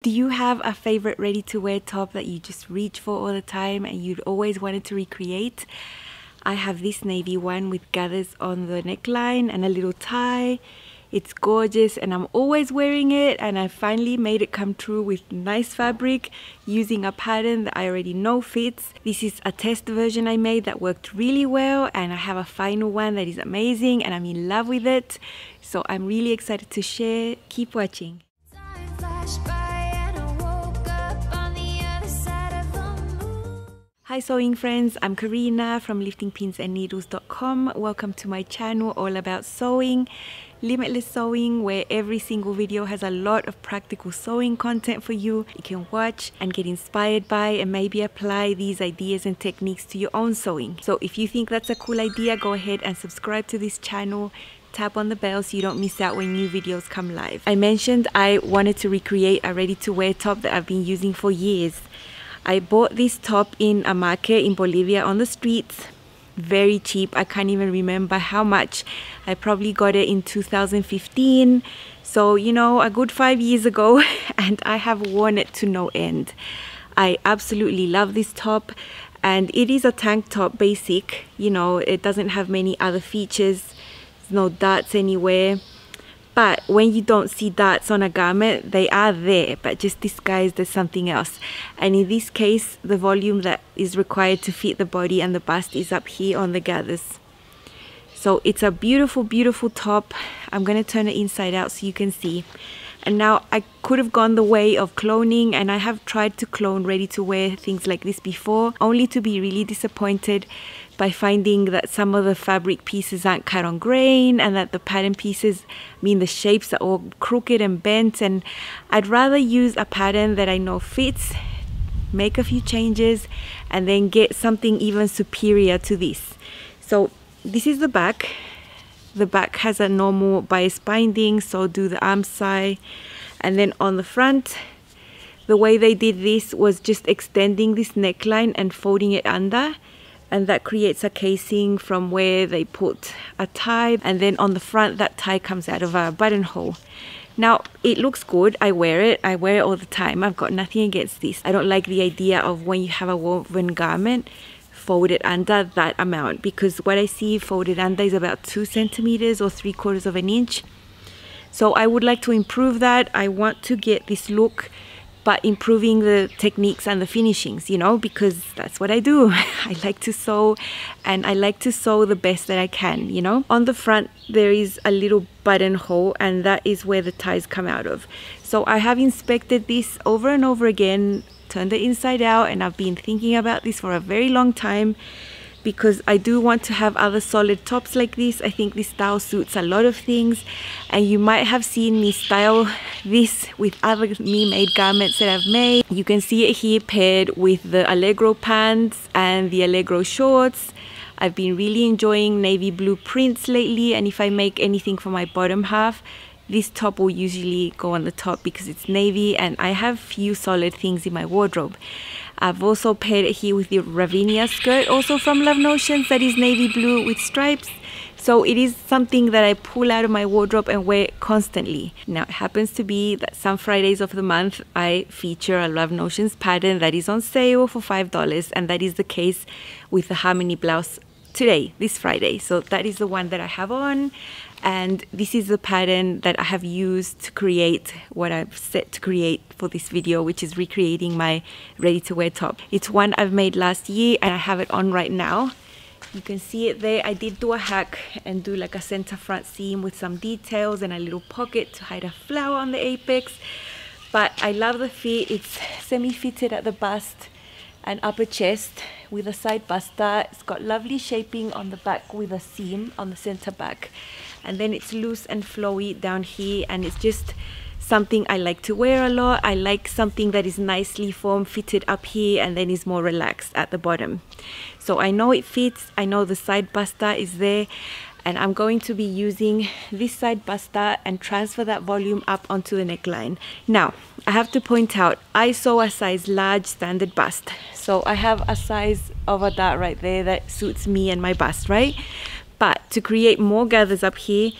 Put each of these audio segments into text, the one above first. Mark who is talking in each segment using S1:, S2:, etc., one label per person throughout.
S1: Do you have a favorite ready-to-wear top that you just reach for all the time and you'd always wanted to recreate? I have this navy one with gathers on the neckline and a little tie. It's gorgeous and I'm always wearing it, and I finally made it come true with nice fabric using a pattern that I already know fits. This is a test version I made that worked really well, and I have a final one that is amazing and I'm in love with it. So I'm really excited to share. Keep watching. Hi sewing friends, I'm Karina from liftingpinsandneedles.com. Welcome to my channel all about sewing, limitless sewing, where every single video has a lot of practical sewing content for you. You can watch and get inspired by and maybe apply these ideas and techniques to your own sewing. So if you think that's a cool idea, go ahead and subscribe to this channel. Tap on the bell so you don't miss out when new videos come live. I mentioned I wanted to recreate a ready-to-wear top that I've been using for years. I bought this top in a market in Bolivia on the streets, very cheap. I can't even remember how much. I probably got it in 2015, so you know, a good 5 years ago, and I have worn it to no end. I absolutely love this top, and it is a tank top basic, you know, it doesn't have many other features, there's no darts anywhere. But when you don't see darts on a garment, they are there, but just disguised as something else. And in this case, the volume that is required to fit the body and the bust is up here on the gathers. So it's a beautiful, beautiful top. I'm going to turn it inside out so you can see. And now I could have gone the way of cloning, and I have tried to clone ready-to-wear things like this before, only to be really disappointed by finding that some of the fabric pieces aren't cut on grain, and that the pattern pieces, the shapes are all crooked and bent. And I'd rather use a pattern that I know fits, make a few changes, and then get something even superior to this. So this is the back. The back has a normal bias binding, so do the arm side. And then on the front, the way they did this was just extending this neckline and folding it under, and that creates a casing from where they put a tie, and then on the front that tie comes out of a buttonhole. Now it looks good, I wear it all the time. I've got nothing against this. I don't like the idea of when you have a woven garment folded under that amount, because what I see folded under is about 2 centimeters or 3/4 of an inch. So I would like to improve that. I want to get this look, but improving the techniques and the finishings, you know, because that's what I do. I like to sew, and I like to sew the best that I can, you know. On the front there is a little buttonhole, and that is where the ties come out of. So I have inspected this over and over again, turned it inside out, and I've been thinking about this for a very long time, because I do want to have other solid tops like this. I think this style suits a lot of things, and you might have seen me style this with other me-made garments that I've made. You can see it here paired with the Allegro pants and the Allegro shorts. I've been really enjoying navy blue prints lately, and if I make anything for my bottom half, this top will usually go on the top because it's navy, and I have few solid things in my wardrobe. I've also paired it here with the Ravinia skirt, also from Love Notions, that is navy blue with stripes. So it is something that I pull out of my wardrobe and wear constantly. Now it happens to be that some Fridays of the month I feature a Love Notions pattern that is on sale for $5, and that is the case with the Harmony blouse today, this Friday. So that is the one that I have on, and this is the pattern that I have used to create what I've set to create for this video, which is recreating my ready-to-wear top. It's one I've made last year, and I have it on right now. You can see it there. I did do a hack and do like a center front seam with some details and a little pocket to hide a flower on the apex, but I love the fit. It's semi-fitted at the bust and upper chest with a side buster. It's got lovely shaping on the back with a seam on the center back, and then it's loose and flowy down here, and it's just something I like to wear a lot. I like something that is nicely form fitted up here and then is more relaxed at the bottom. So I know it fits, I know the side buster is there, and I'm going to be using this side buster and transfer that volume up onto the neckline. Now I have to point out, I sew a size large standard bust, so I have a size of a dart right there that suits me and my bust, right? But to create more gathers up here,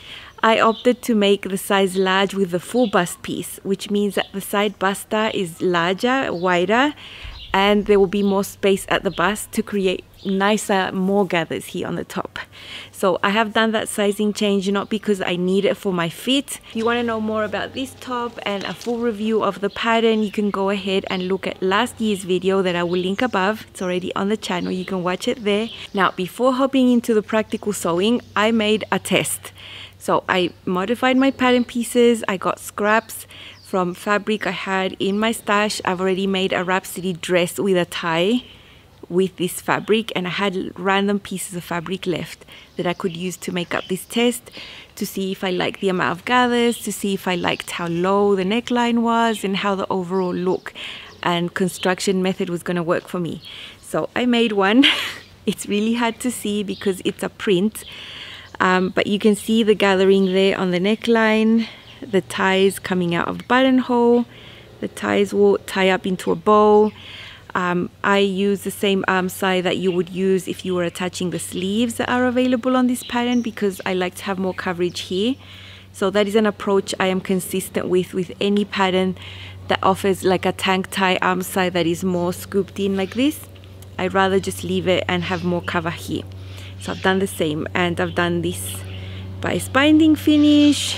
S1: I opted to make the size large with the full bust piece, which means that the side buster is larger, wider, and there will be more space at the bust to create nicer, more gathers here on the top. So I have done that sizing change not because I need it for my fit. If you want to know more about this top and a full review of the pattern, you can go ahead and look at last year's video that I will link above. It's already on the channel, you can watch it there. Now, before hopping into the practical sewing, I made a test. So I modified my pattern pieces. I got scraps from fabric I had in my stash. I've already made a Rhapsody dress with a tie with this fabric, and I had random pieces of fabric left that I could use to make up this test, to see if I liked the amount of gathers, to see if I liked how low the neckline was and how the overall look and construction method was going to work for me. So I made one. It's really hard to see because it's a print, but you can see the gathering there on the neckline, the ties coming out of the buttonhole. The ties will tie up into a bow. I use the same arm side that you would use if you were attaching the sleeves that are available on this pattern, because I like to have more coverage here. So that is an approach I am consistent with any pattern that offers like a tank tie arm side that is more scooped in like this. I'd rather just leave it and have more cover here. So I've done the same, and I've done this bias binding finish.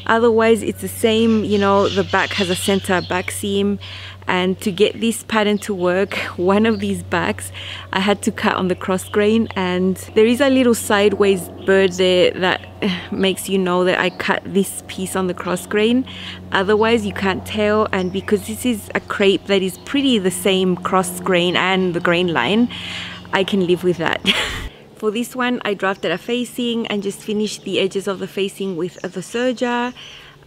S1: Otherwise it's the same, you know, the back has a center back seam, and to get this pattern to work, one of these backs I had to cut on the cross grain, and there is a little sideways bird there that makes you know that I cut this piece on the cross grain. Otherwise you can't tell, and because this is a crepe that is pretty the same cross grain and the grain line, I can live with that. For this one, I drafted a facing and just finished the edges of the facing with the serger.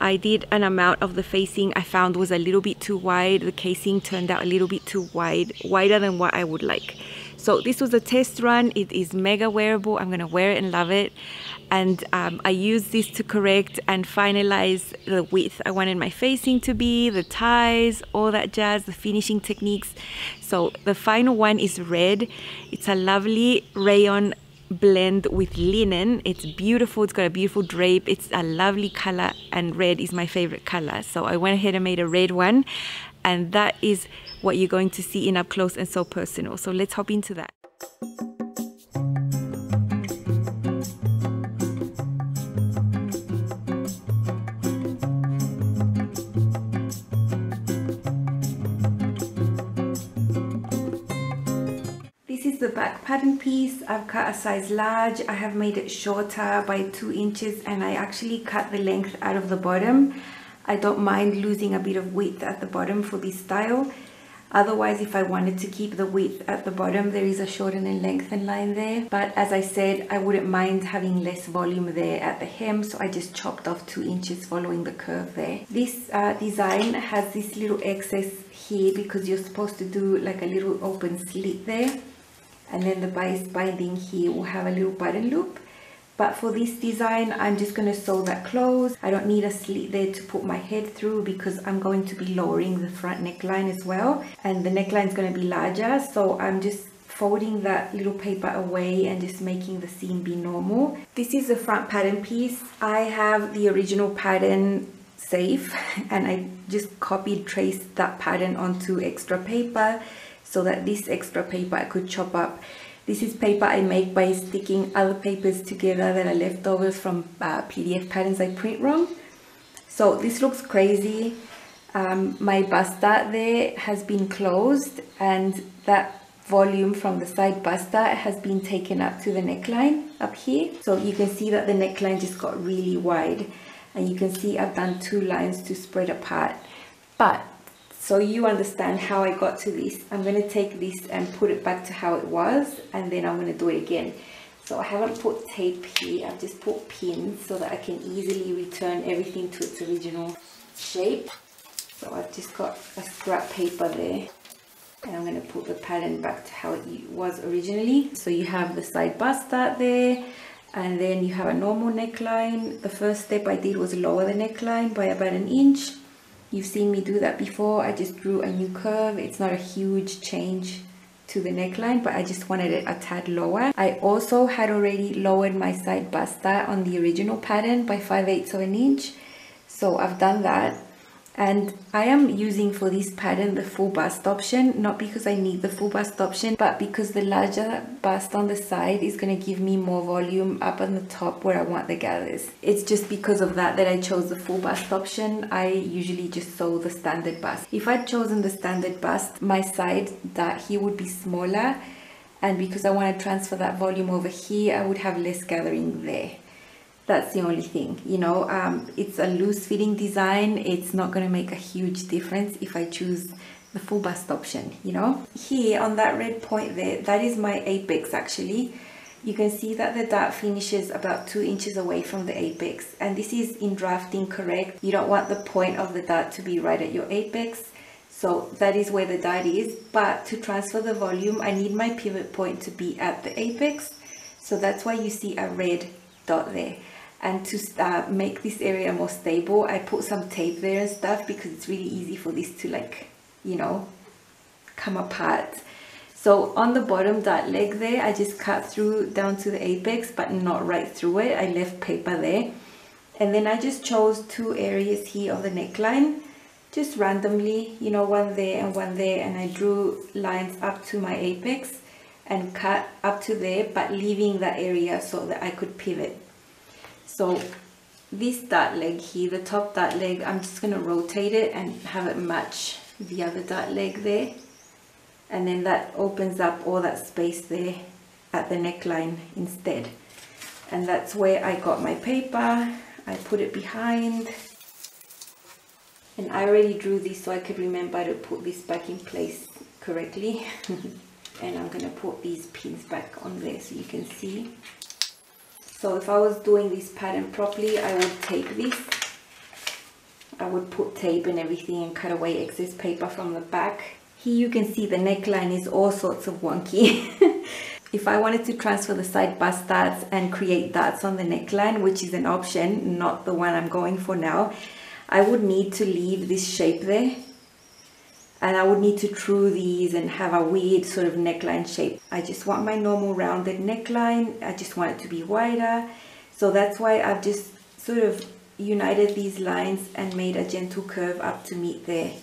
S1: I did an amount of the facing I found was a little bit too wide. The casing turned out a little bit too wide, wider than what I would like. So this was a test run. It is mega wearable. I'm gonna wear it and love it. And I used this to correct and finalize the width I wanted my facing to be, the ties, all that jazz, the finishing techniques. So the final one is red. It's a lovely rayon blend with linen. It's beautiful. It's got a beautiful drape. It's a lovely color, and red is my favorite color. So I went ahead and made a red one, and that is what you're going to see in Up Close and So Personal. So let's hop into that. This is the back pattern piece. I've cut a size large. I have made it shorter by 2 inches, and I actually cut the length out of the bottom. I don't mind losing a bit of width at the bottom for this style. Otherwise, if I wanted to keep the width at the bottom, there is a shorten and lengthen line there. But as I said, I wouldn't mind having less volume there at the hem, so I just chopped off 2 inches following the curve there. This design has this little excess here because you're supposed to do like a little open slit there. And then the bias binding here will have a little button loop. But for this design, I'm just going to sew that closed. I don't need a slit there to put my head through because I'm going to be lowering the front neckline as well. And the neckline is going to be larger. So I'm just folding that little paper away and just making the seam be normal. This is the front pattern piece. I have the original pattern safe, and I just copied, traced that pattern onto extra paper, so that this extra paper I could chop up. This is paper I make by sticking other papers together that are leftovers from PDF patterns I print wrong. So this looks crazy. My buster there has been closed, and that volume from the side buster has been taken up to the neckline up here. So you can see that the neckline just got really wide, and you can see I've done 2 lines to spread apart. But so you understand how I got to this, I'm going to take this and put it back to how it was, and then I'm going to do it again. So I haven't put tape here, I've just put pins so that I can easily return everything to its original shape. So I've just got a scrap paper there, and I'm going to put the pattern back to how it was originally. So you have the side buster there, and then you have a normal neckline. The first step I did was lower the neckline by about 1 inch. You've seen me do that before. I just drew a new curve. It's not a huge change to the neckline, but I just wanted it a tad lower. I also had already lowered my side bust dart on the original pattern by 5/8 of an inch. So I've done that. And I am using for this pattern the full bust option, not because I need the full bust option, but because the larger bust on the side is going to give me more volume up on the top where I want the gathers. It's just because of that that I chose the full bust option. I usually just sew the standard bust. If I'd chosen the standard bust, my side dart here would be smaller, and because I want to transfer that volume over here, I would have less gathering there. That's the only thing, you know. It's a loose fitting design. It's not going to make a huge difference if I choose the full bust option, you know. Here on that red point there, that is my apex actually. You can see that the dart finishes about 2 inches away from the apex, and this is in drafting correct. You don't want the point of the dart to be right at your apex, so that is where the dart is. But to transfer the volume, I need my pivot point to be at the apex, so that's why you see a red dot there. And to make this area more stable, I put some tape there and stuff, because it's really easy for this to, like, you know, come apart. So on the bottom dart leg there, I just cut through down to the apex, but not right through it. I left paper there. And then I just chose 2 areas here of the neckline, just randomly, you know, one there and one there. And I drew lines up to my apex and cut up to there, but leaving that area so that I could pivot. So this dart leg here, the top dart leg, I'm just going to rotate it and have it match the other dart leg there. And then that opens up all that space there at the neckline instead. And that's where I got my paper. I put it behind. And I already drew this so I could remember to put this back in place correctly. And I'm going to put these pins back on there so you can see. So if I was doing this pattern properly, I would tape this. I would put tape and everything and cut away excess paper from the back. Here you can see the neckline is all sorts of wonky. If I wanted to transfer the side bust darts and create darts on the neckline, which is an option, not the one I'm going for now, I would need to leave this shape there. And I would need to true these and have a weird sort of neckline shape. I just want my normal rounded neckline. I just want it to be wider. So that's why I've just sort of united these lines and made a gentle curve up to meet there.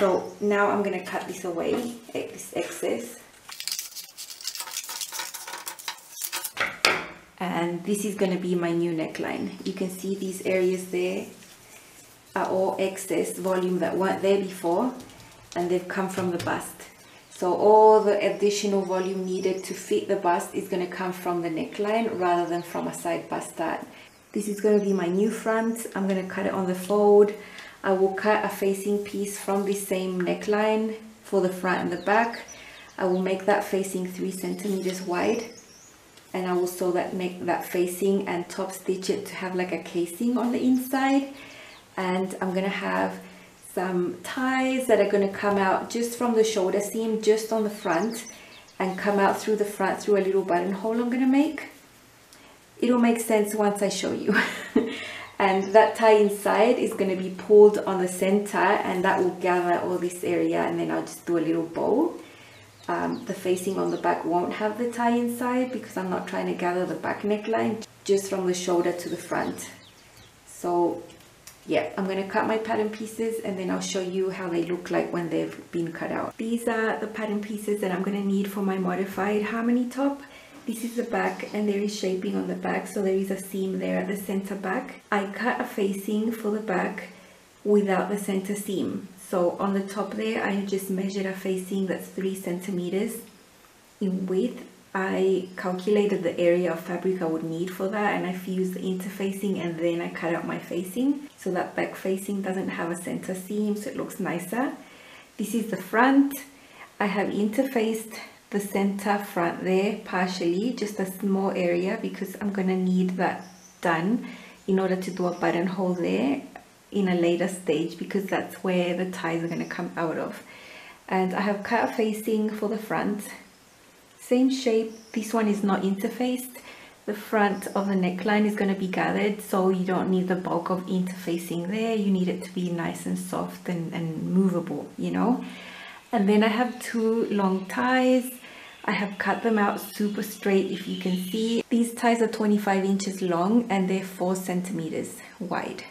S1: So now I'm going to cut this away, this excess. And this is going to be my new neckline. You can see these areas there are all excess volume that weren't there before, and they've come from the bust. So all the additional volume needed to fit the bust is going to come from the neckline rather than from a side bust dart. This is going to be my new front. I'm going to cut it on the fold. I will cut a facing piece from the same neckline for the front and the back. I will make that facing 3 centimeters wide, and I will sew that facing and top stitch it to have like a casing on the inside. And I'm going to have some ties that are going to come out just from the shoulder seam, just on the front, and come out through the front through a little buttonhole I'm going to make. It'll make sense once I show you. And that tie inside is going to be pulled on the center, and that will gather all this area, and then I'll just do a little bow. The facing on the back won't have the tie inside because I'm not trying to gather the back neckline, just from the shoulder to the front. So yeah, I'm going to cut my pattern pieces and then I'll show you how they look like when they've been cut out. These are the pattern pieces that I'm going to need for my modified harmony top. This is the back, and there is shaping on the back, so there is a seam there at the center back. I cut a facing for the back without the center seam. So on the top there, I just measured a facing that's 3 centimeters in width. I calculated the area of fabric I would need for that, and I fused the interfacing, and then I cut out my facing so that back facing doesn't have a center seam, so it looks nicer. This is the front. I have interfaced the center front there partially, just a small area, because I'm going to need that done in order to do a buttonhole there in a later stage, because that's where the ties are going to come out of. And I have cut a facing for the front. Same shape. This one is not interfaced. The front of the neckline is going to be gathered, so you don't need the bulk of interfacing there. You need it to be nice and soft and movable, you know. And then I have two long ties. I have cut them out super straight, if you can see. These ties are 25 inches long and they're 4 centimeters wide.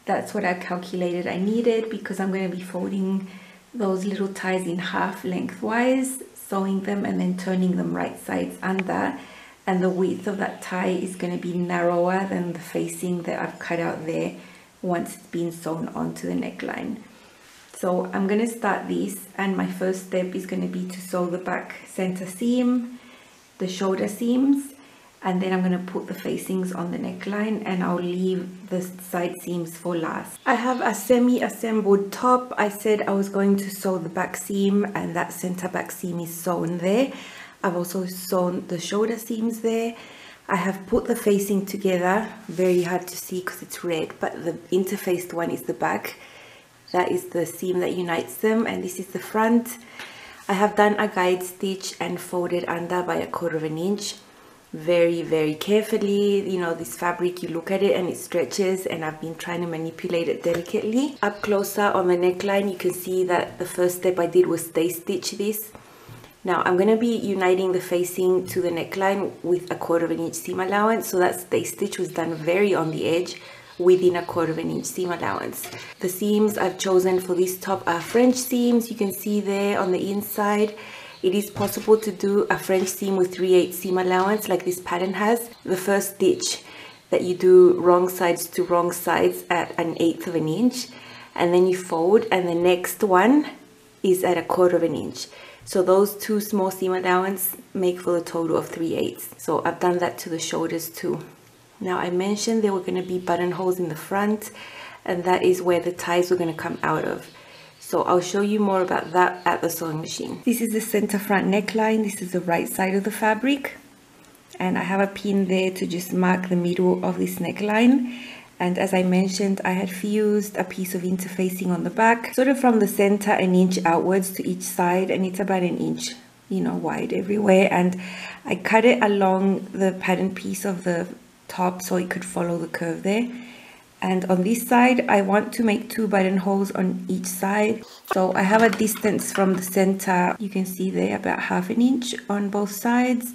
S1: That's what I calculated I needed because I'm going to be folding those little ties in half lengthwise, sewing them and then turning them right sides under. And the width of that tie is going to be narrower than the facing that I've cut out there once it's been sewn onto the neckline. So I'm going to start this, and my first step is going to be to sew the back center seam, the shoulder seams, and then I'm going to put the facings on the neckline, and I'll leave the side seams for last. I have a semi-assembled top. I said I was going to sew the back seam, and that center back seam is sewn there. I've also sewn the shoulder seams there. I have put the facing together, very hard to see because it's red, but the interfaced one is the back. That is the seam that unites them, and this is the front. I have done a guide stitch and folded under by 1/4 inch. Very, very carefully. You know, this fabric, you look at it and it stretches, and I've been trying to manipulate it delicately. Up closer on the neckline, you can see that the first step I did was stay stitch this. Now I'm going to be uniting the facing to the neckline with 1/4 inch seam allowance, so that stay stitch was done very on the edge within 1/4 inch seam allowance. The seams I've chosen for this top are French seams. You can see there on the inside. It is possible to do a French seam with 3/8 seam allowance like this pattern has. The first stitch that you do wrong sides to wrong sides at 1/8 inch, and then you fold, and the next one is at 1/4 inch. So those two small seam allowance make for a total of 3/8. So I've done that to the shoulders too. Now I mentioned there were going to be buttonholes in the front, and that is where the ties were going to come out of. So I'll show you more about that at the sewing machine. This is the center front neckline. This is the right side of the fabric. And I have a pin there to just mark the middle of this neckline. And as I mentioned, I had fused a piece of interfacing on the back, sort of from the center 1 inch outwards to each side, and it's about 1 inch, you know, wide everywhere. And I cut it along the pattern piece of the top so it could follow the curve there. And on this side, I want to make 2 buttonholes on each side. So I have a distance from the center, you can see there, about 1/2 inch on both sides.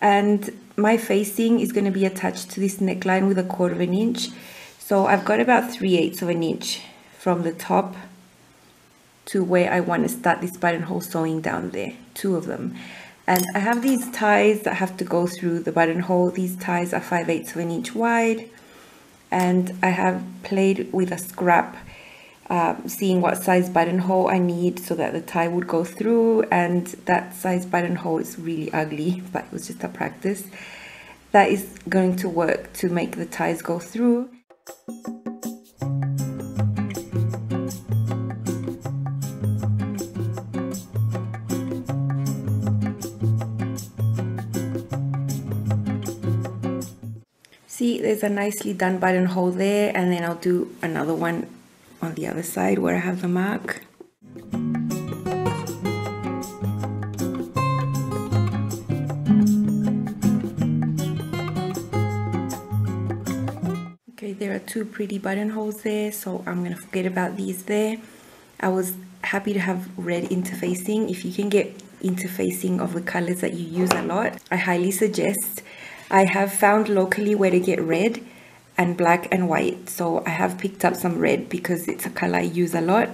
S1: And my facing is going to be attached to this neckline with 1/4 inch. So I've got about 3/8 inch from the top to where I want to start this buttonhole sewing down there, 2 of them. And I have these ties that have to go through the buttonhole. These ties are 5/8 inch wide. And I have played with a scrap, seeing what size buttonhole I need so that the tie would go through. And that size buttonhole is really ugly, but it was just a practice. That is going to work to make the ties go through. See, there's a nicely done buttonhole there, and then I'll do another one on the other side where I have the mark. Okay, there are 2 pretty buttonholes there, so I'm gonna forget about these there. I was happy to have red interfacing. If you can get interfacing of the colors that you use a lot, I highly suggest. I have found locally where to get red and black and white, so I have picked up some red because it's a color I use a lot.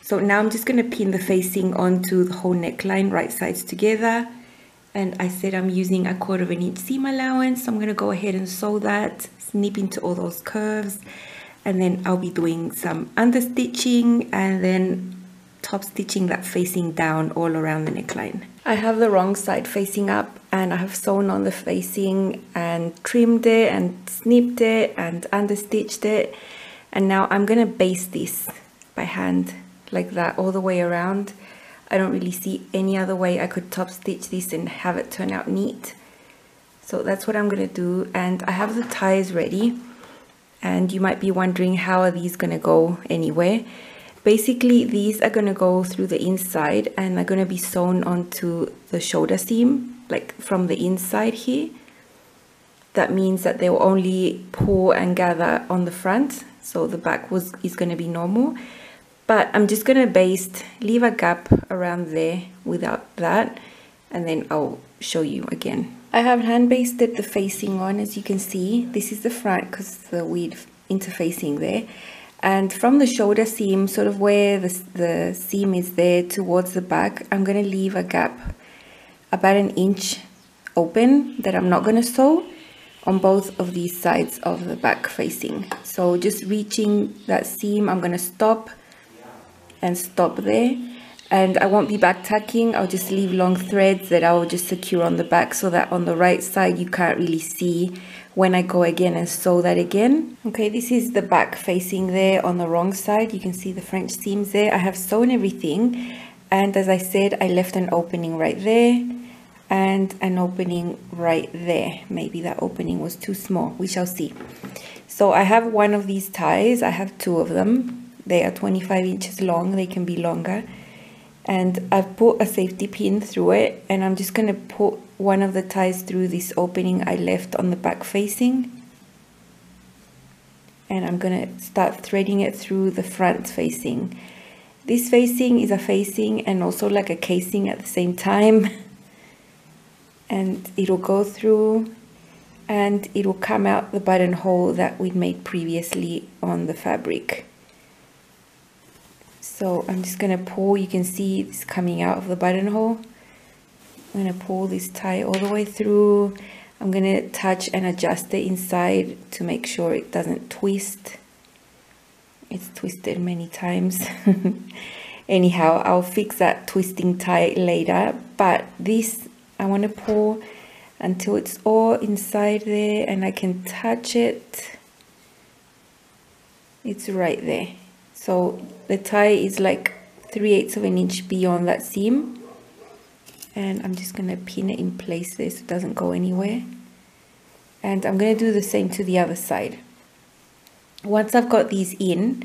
S1: So now I'm just going to pin the facing onto the whole neckline, right sides together. And I said I'm using 1/4 inch seam allowance, so I'm going to go ahead and sew that, snip into all those curves, and then I'll be doing some understitching and then top stitching that facing down all around the neckline. I have the wrong side facing up, and I have sewn on the facing and trimmed it and snipped it and understitched it. And now I'm gonna baste this by hand like that all the way around. I don't really see any other way I could top stitch this and have it turn out neat. So that's what I'm gonna do. And I have the ties ready, and you might be wondering, how are these gonna go anywhere? Basically, these are going to go through the inside and are going to be sewn onto the shoulder seam, like from the inside here. That means that they will only pull and gather on the front, so the back is going to be normal. But I'm just gonna leave a gap around there without that, and then I'll show you again. I have hand basted the facing on, as you can see. This is the front because the weave interfacing there. And from the shoulder seam, sort of where the seam is there towards the back, I'm gonna leave a gap about 1 inch open that I'm not gonna sew on both of these sides of the back facing. So just reaching that seam, I'm gonna stop and stop there, and I won't be back tacking. I'll just leave long threads that I'll just secure on the back so that on the right side you can't really see when I go again and sew that again. Okay, this is the back facing there on the wrong side. You can see the French seams there. I have sewn everything, and as I said, I left an opening right there and an opening right there. Maybe that opening was too small, we shall see. So I have one of these ties. I have 2 of them. They are 25 inches long, they can be longer. And I've put a safety pin through it, and I'm just gonna put one of the ties through this opening I left on the back facing. And I'm gonna start threading it through the front facing. This facing is a facing and also like a casing at the same time. And it'll go through and it'll come out the buttonhole that we'd made previously on the fabric. So I'm just going to pull, you can see it's coming out of the buttonhole. I'm going to pull this tie all the way through. I'm going to touch and adjust it inside to make sure it doesn't twist. It's twisted many times. Anyhow, I'll fix that twisting tie later, but this I want to pull until it's all inside there and I can touch it. It's right there. So the tie is like 3/8 of an inch beyond that seam, and I'm just going to pin it in place there so it doesn't go anywhere. And I'm going to do the same to the other side. Once I've got these in,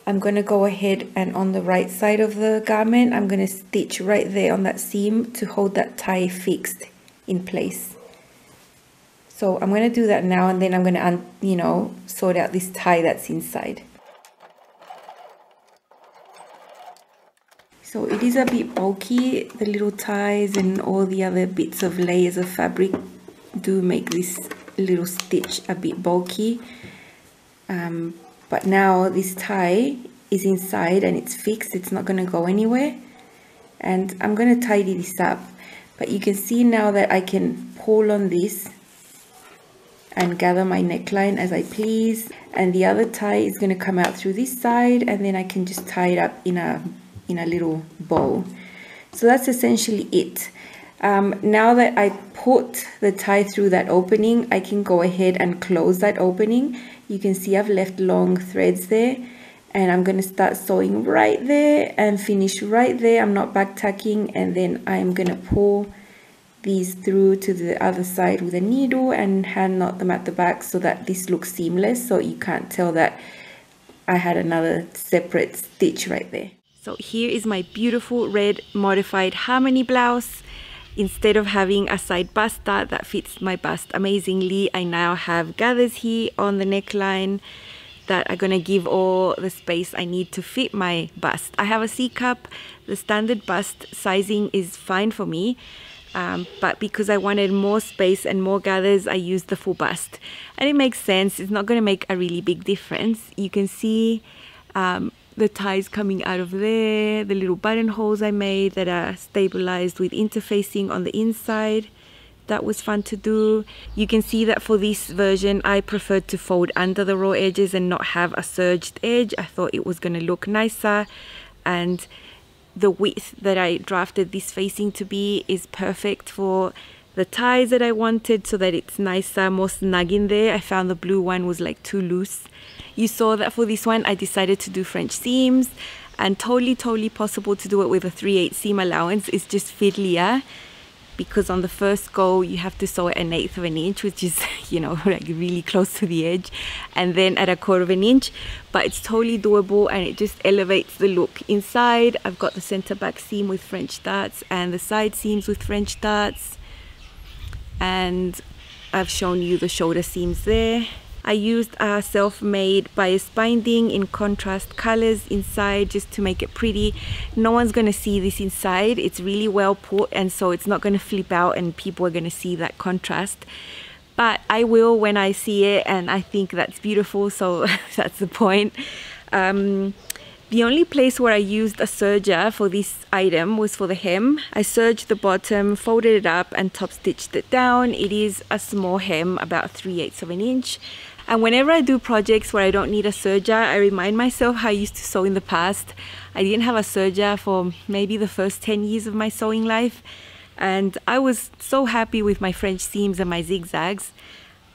S1: I'm going to go ahead and on the right side of the garment, I'm going to stitch right there on that seam to hold that tie fixed in place. So I'm going to do that now, and then I'm going to, sort out this tie that's inside. So it is a bit bulky, the little ties and all the other bits of layers of fabric do make this little stitch a bit bulky. But now this tie is inside and it's fixed, it's not going to go anywhere. And I'm going to tidy this up. But you can see now that I can pull on this and gather my neckline as I please. And the other tie is going to come out through this side, and then I can just tie it up in a little bow. So that's essentially it. Now that I put the tie through that opening, I can go ahead and close that opening. You can see I've left long threads there, and I'm going to start sewing right there and finish right there. I'm not back tacking, and then I'm going to pull these through to the other side with a needle and hand knot them at the back so that this looks seamless, so you can't tell that I had another separate stitch right there. So here is my beautiful red modified harmony blouse. Instead of having a side bust dart that fits my bust amazingly, I now have gathers here on the neckline that are gonna give all the space I need to fit my bust. I have a C cup. The standard bust sizing is fine for me, but because I wanted more space and more gathers, I used the full bust. And it makes sense, it's not gonna make a really big difference. You can see the ties coming out of there, the little buttonholes I made that are stabilized with interfacing on the inside. That was fun to do. You can see that for this version I preferred to fold under the raw edges and not have a serged edge. I thought it was going to look nicer, and the width that I drafted this facing to be is perfect for the ties that I wanted, so that it's nicer, more snug in there. I found the blue one was like too loose. You saw that for this one I decided to do French seams, and totally possible to do it with a 3/8 seam allowance. It's just fiddlier because on the first go you have to sew at 1/8 of an inch, which is like really close to the edge, and then at 1/4 of an inch. But it's totally doable, and it just elevates the look. Inside I've got the center back seam with French darts and the side seams with French darts, and I've shown you the shoulder seams there. I used a self-made bias binding in contrast colors inside just to make it pretty. No one's going to see this inside. It's really well put, and so it's not going to flip out and people are going to see that contrast. But I will when I see it, and I think that's beautiful, so that's the point. The only place where I used a serger for this item was for the hem. I serged the bottom, folded it up and top stitched it down. It is a small hem, about 3/8 of an inch. And whenever I do projects where I don't need a serger, I remind myself how I used to sew in the past. I didn't have a serger for maybe the first 10 years of my sewing life. And I was so happy with my French seams and my zigzags.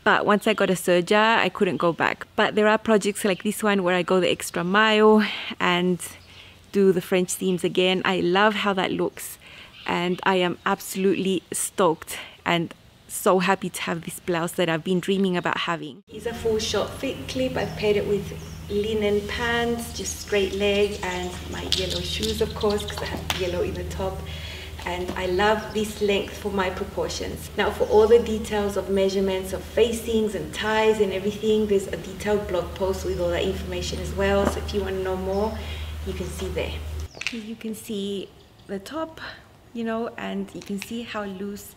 S1: But once I got a serger, I couldn't go back. But there are projects like this one where I go the extra mile and do the French seams again. I love how that looks, and I am absolutely stoked and so happy to have this blouse that I've been dreaming about having. It's a full short fit clip. I've paired it with linen pants, just straight leg, and my yellow shoes, of course, because I have yellow in the top. And I love this length for my proportions. Now, for all the details of measurements of facings and ties and everything, there's a detailed blog post with all that information as well. So if you want to know more, you can see there. You can see the top, you know, and you can see how loose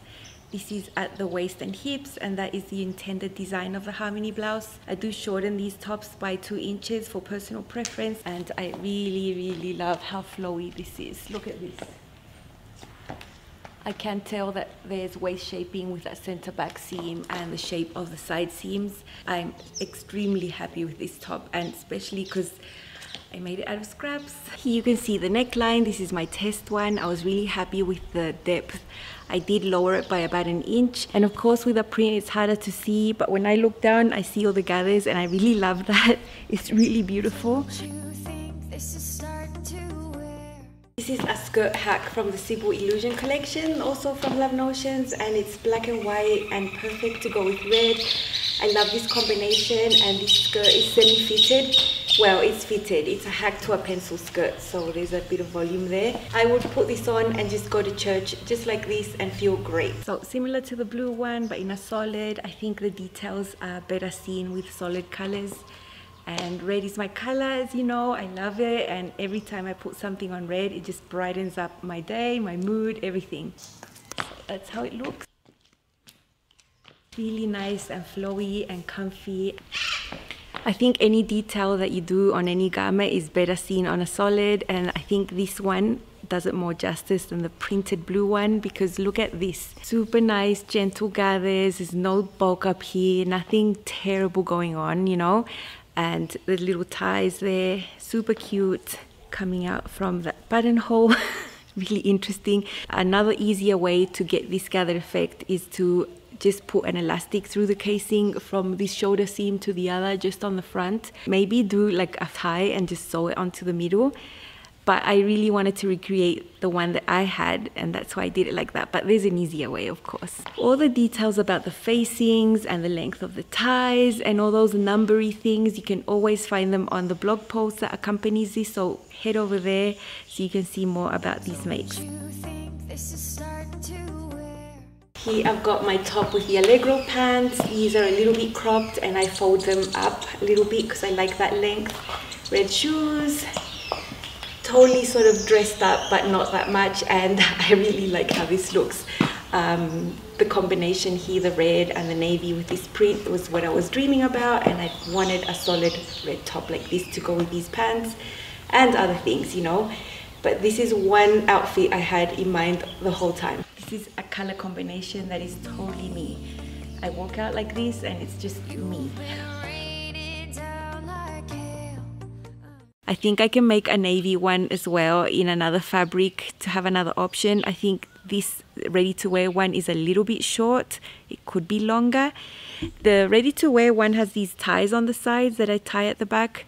S1: this is at the waist and hips, and that is the intended design of the Harmony blouse. I do shorten these tops by 2 inches for personal preference, and I really love how flowy this is. Look at this. I can tell that there's waist shaping with that center back seam and the shape of the side seams. I'm extremely happy with this top, and especially because I made it out of scraps. Here you can see the neckline. This is my test one. I was really happy with the depth. I did lower it by about 1 inch. And of course with a print it's harder to see, but when I look down I see all the gathers, and I really love that. It's really beautiful. This is a skirt hack from the Sybil Illusion collection, also from Love Notions, and it's black and white and perfect to go with red. I love this combination, and this skirt is semi-fitted. Well, it's fitted. It's a hack to a pencil skirt, so there's a bit of volume there. I would put this on and just go to church just like this and feel great. So similar to the blue one, but in a solid. I think the details are better seen with solid colors. And red is my color, as you know. I love it, and every time I put something on red, it just brightens up my day, my mood, everything. So that's how it looks. Really nice and flowy and comfy. I think any detail that you do on any garment is better seen on a solid, and I think this one does it more justice than the printed blue one, because look at this. Super nice, gentle gathers. There's no bulk up here, nothing terrible going on, you know. And the little ties there, super cute, coming out from that buttonhole. Really interesting. Another easier way to get this gathered effect is to just put an elastic through the casing from this shoulder seam to the other, just on the front. Maybe do like a tie and just sew it onto the middle. But I really wanted to recreate the one that I had, and that's why I did it like that. But there's an easier way, of course. All the details about the facings and the length of the ties and all those numbery things, you can always find them on the blog post that accompanies this. So head over there so you can see more about these makes. Here I've got my top with the Allegro pants. These are a little bit cropped, and I fold them up a little bit because I like that length. Red shoes. Totally sort of dressed up, but not that much, and I really like how this looks. The combination here, the red and the navy with this print, was what I was dreaming about, and I wanted a solid red top like this to go with these pants and other things, you know. But this is one outfit I had in mind the whole time. This is a color combination that is totally me. I walk out like this and it's just me. I think I can make a navy one as well in another fabric to have another option. I think this ready-to-wear one is a little bit short. It could be longer. The ready-to-wear one has these ties on the sides that I tie at the back.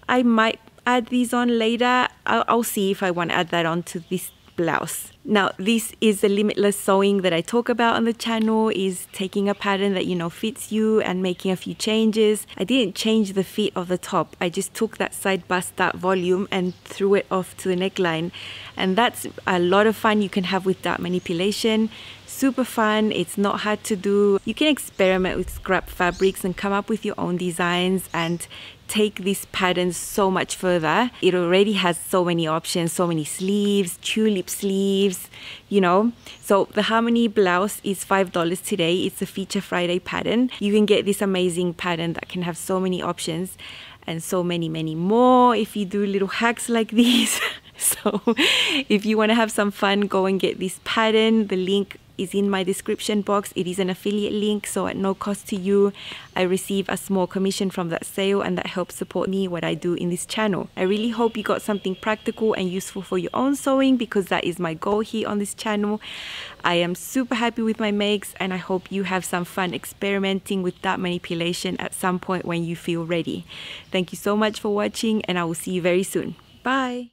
S1: I might add these on later. I'll see if I want to add that on to this blouse. Now, this is the limitless sewing that I talk about on the channel, is taking a pattern that you know fits you and making a few changes. I didn't change the fit of the top. I just took that side bust dart volume and threw it off to the neckline. And that's a lot of fun you can have with dart manipulation. Super fun, it's not hard to do. You can experiment with scrap fabrics and come up with your own designs and take this pattern so much further. It already has so many options, so many sleeves, tulip sleeves, you know. So the Harmony blouse is $5 today. It's a Feature Friday pattern. You can get this amazing pattern that can have so many options and so many more if you do little hacks like these. So if you want to have some fun, go and get this pattern. The link is in my description box. It is an affiliate link, so at no cost to you. I receive a small commission from that sale, and that helps support me, what I do in this channel. I really hope you got something practical and useful for your own sewing, because that is my goal here on this channel. I am super happy with my makes, and I hope you have some fun experimenting with that manipulation at some point when you feel ready. Thank you so much for watching, and I will see you very soon. Bye.